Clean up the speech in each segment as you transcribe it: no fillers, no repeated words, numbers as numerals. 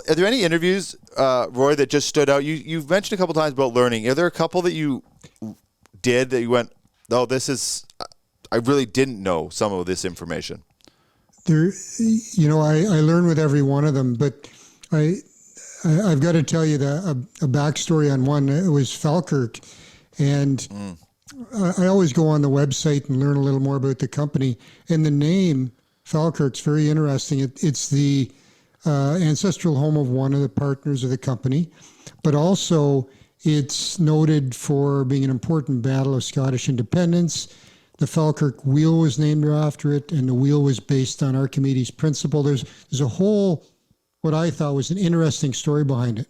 Are there any interviews, Roy, that just stood out? You've mentioned a couple times about learning. Are there a couple that you did that you went, oh, this is, I really didn't know some of this information? There, I learn with every one of them, but I've got to tell you a backstory on one. It was Falkerk, and I always go on the website and learn a little more about the company. And the name Falkerk's very interesting. It's the ancestral home of one of the partners of the company, but also it's noted for being an important battle of Scottish independence. The Falkerk wheel was named after it, and the wheel was based on Archimedes' principle. There's a whole, what I thought was an interesting story behind it.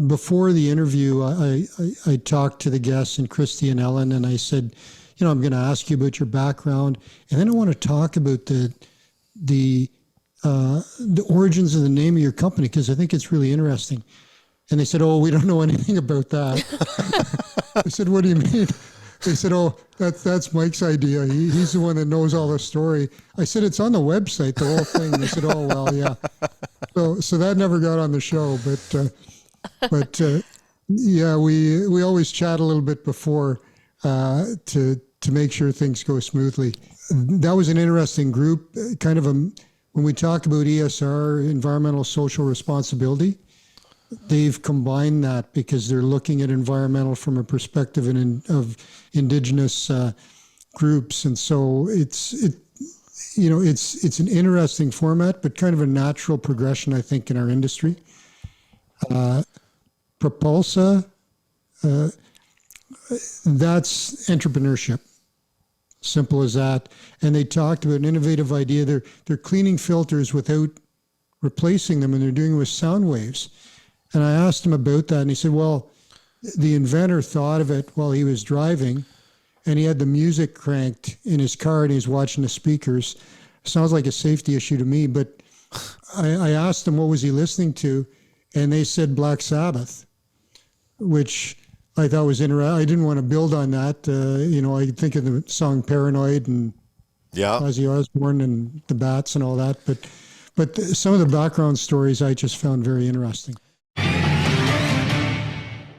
Before the interview, I talked to the guests and Christy and Ellen, and I said, I'm going to ask you about your background, and then I want to talk about the origins of the name of your company, because I think it's really interesting. And they said, oh, we don't know anything about that. I said, what do you mean? They said, oh, that's Mike's idea. He's the one that knows all the story. I said, it's on the website, the whole thing. They said, oh, well, yeah. So that never got on the show. But yeah, we always chat a little bit before to make sure things go smoothly. That was an interesting group, kind of when we talk about ESR, environmental social responsibility, they've combined that because they're looking at environmental from a perspective of Indigenous groups, and so it's an interesting format, but kind of a natural progression, I think, in our industry. Propulsa, that's entrepreneurship. Simple as that. And they talked about an innovative idea. They're cleaning filters without replacing them, and they're doing it with sound waves. And I asked him about that, and he said, well, the inventor thought of it while he was driving, and he had the music cranked in his car, and he was watching the speakers. Sounds like a safety issue to me, but I asked him what was he listening to, and they said Black Sabbath, which I thought was interesting. I didn't want to build on that. I think of the song Paranoid and Ozzy Osbourne and the Bats and all that, but some of the background stories I just found very interesting.